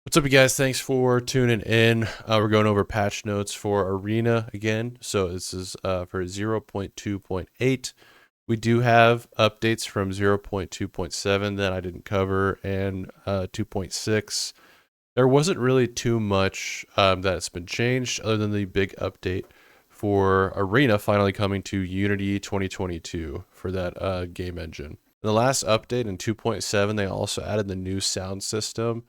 What's up, you guys? Thanks for tuning in. We're going over patch notes for Arena again. So this is for 0.2.8. We do have updates from 0.2.7 that I didn't cover, and 2.6. There wasn't really too much that's been changed other than the big update for Arena finally coming to Unity 2022 for that game engine. In the last update in 2.7, they also added the new sound system.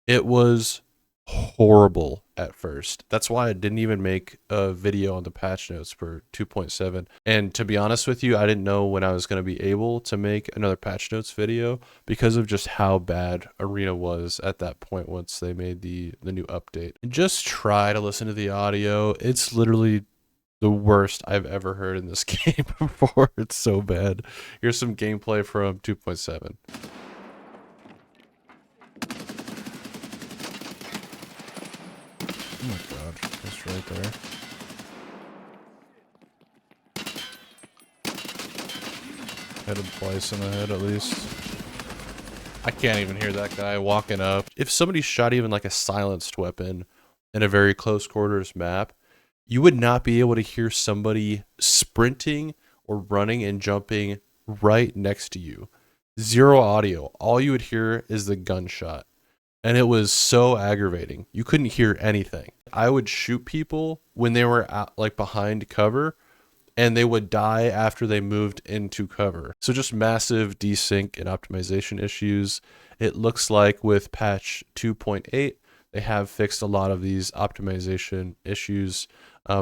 It was horrible at first. That's why I didn't even make a video on the patch notes for 2.7. And to be honest with you, I didn't know when I was going to be able to make another patch notes video because of just how bad Arena was at that point once they made the new update. And just try to listen to the audio. It's literally the worst I've ever heard in this game before. It's so bad. Here's some gameplay from 2.7. Oh my god, it's right there. Hit him twice in the head at least. I can't even hear that guy walking up. If somebody shot even like a silenced weapon in a very close quarters map, you would not be able to hear somebody sprinting or running and jumping right next to you. Zero audio. All you would hear is the gunshot. And it was so aggravating. You couldn't hear anything. I would shoot people when they were out, like behind cover, and they would die after they moved into cover. So just massive desync and optimization issues. It looks like with patch 2.8, they have fixed a lot of these optimization issues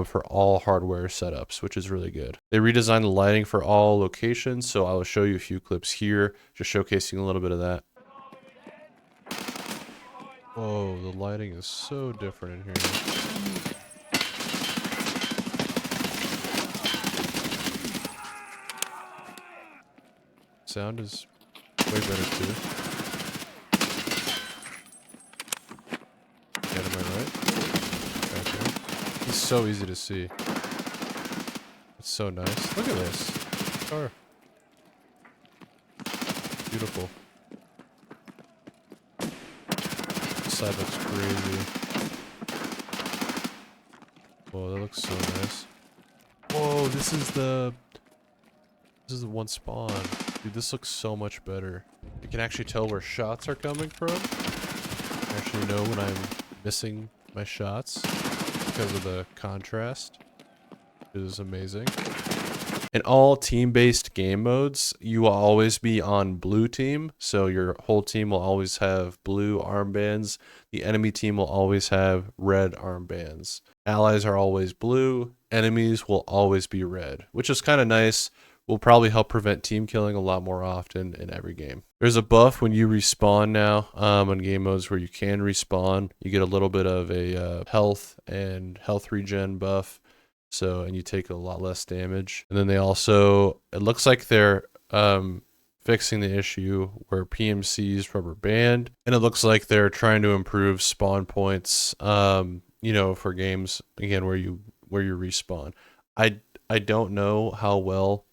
for all hardware setups, which is really good. They redesigned the lighting for all locations, so I will show you a few clips here, just showcasing a little bit of that. Oh, the lighting is so different in here. Sound is way better too. Get him right. Okay. He's so easy to see. It's so nice. Look at this car. Beautiful. This side looks crazy. Whoa, that looks so nice. Whoa, this is the one spawn. Dude, this looks so much better. You can actually tell where shots are coming from. I actually know when I'm missing my shots because of the contrast. It is amazing. In all team-based game modes, you will always be on blue team, so your whole team will always have blue armbands. The enemy team will always have red armbands. Allies are always blue, enemies will always be red, which is kind of nice. Will probably help prevent team killing a lot more often in every game. There's a buff when you respawn now on game modes where you can respawn. You get a little bit of a health and health regen buff. So, and you take a lot less damage. And then they also, it looks like they're fixing the issue where PMCs rubber band. And it looks like they're trying to improve spawn points, you know, for games, again, where you respawn. I don't know how well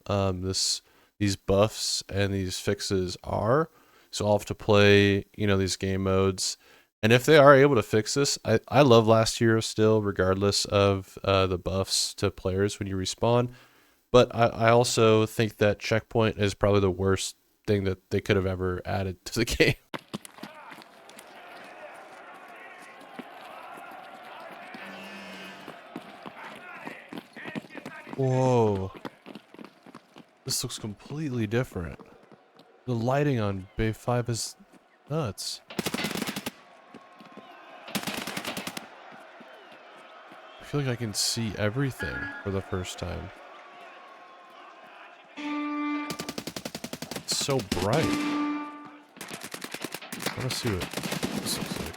these buffs and these fixes are. So I'll have to play, you know, these game modes. And if they are able to fix this, I love Last Hero still, regardless of the buffs to players when you respawn. But I also think that checkpoint is probably the worst thing that they could have ever added to the game. Whoa. This looks completely different. The lighting on Bay 5 is nuts. I feel like I can see everything for the first time. It's so bright. I want to see what this looks like.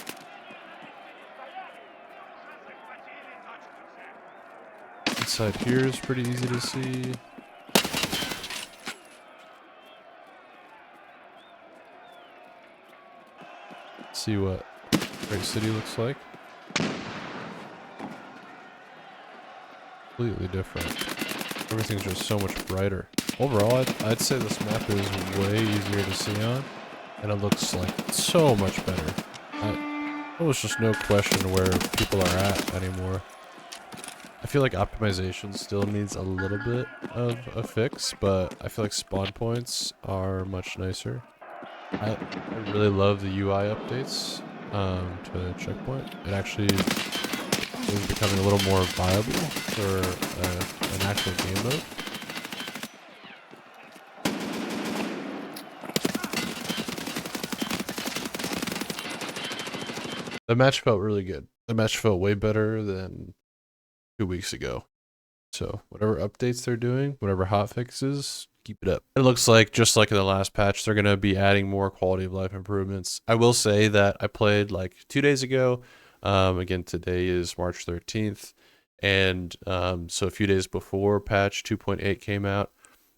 Inside here is pretty easy to see. Let's see what Great City looks like. Completely different. Everything's just so much brighter. Overall, I'd say this map is way easier to see on, and it looks like so much better. Almost just no question where people are at anymore. I feel like optimization still needs a little bit of a fix, but I feel like spawn points are much nicer. I really love the UI updates to Checkpoint. It actually is becoming a little more viable for an actual game mode. The match felt really good. The match felt way better than 2 weeks ago. So whatever updates they're doing, whatever hotfixes, keep it up. It looks like, just like in the last patch, they're going to be adding more quality of life improvements. I will say that I played like 2 days ago. Again, today is March 13th. And so a few days before patch 2.8 came out.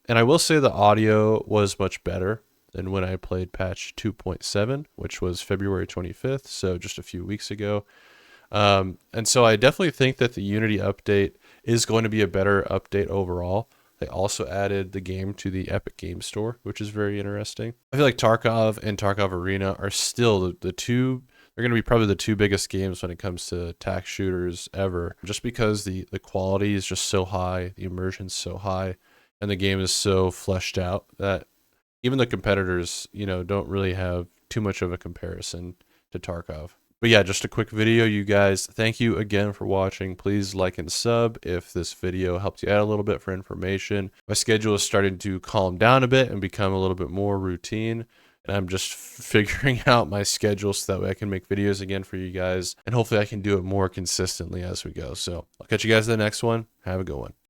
And I will say the audio was much better than when I played patch 2.7, which was February 25th. So just a few weeks ago. And so I definitely think that the Unity update is going to be a better update overall. They also added the game to the Epic Game Store, which is very interesting. I feel like Tarkov and Tarkov Arena are still the two, they're going to be probably the two biggest games when it comes to tac shooters ever, just because the quality is just so high, the immersion's so high, and the game is so fleshed out that even the competitors, you know, don't really have too much of a comparison to Tarkov. But yeah, just a quick video, you guys. Thank you again for watching. Please like and sub if this video helped you out a little bit for information. My schedule is starting to calm down a bit and become a little bit more routine. And I'm just figuring out my schedule so that way I can make videos again for you guys. And hopefully I can do it more consistently as we go. So I'll catch you guys in the next one. Have a good one.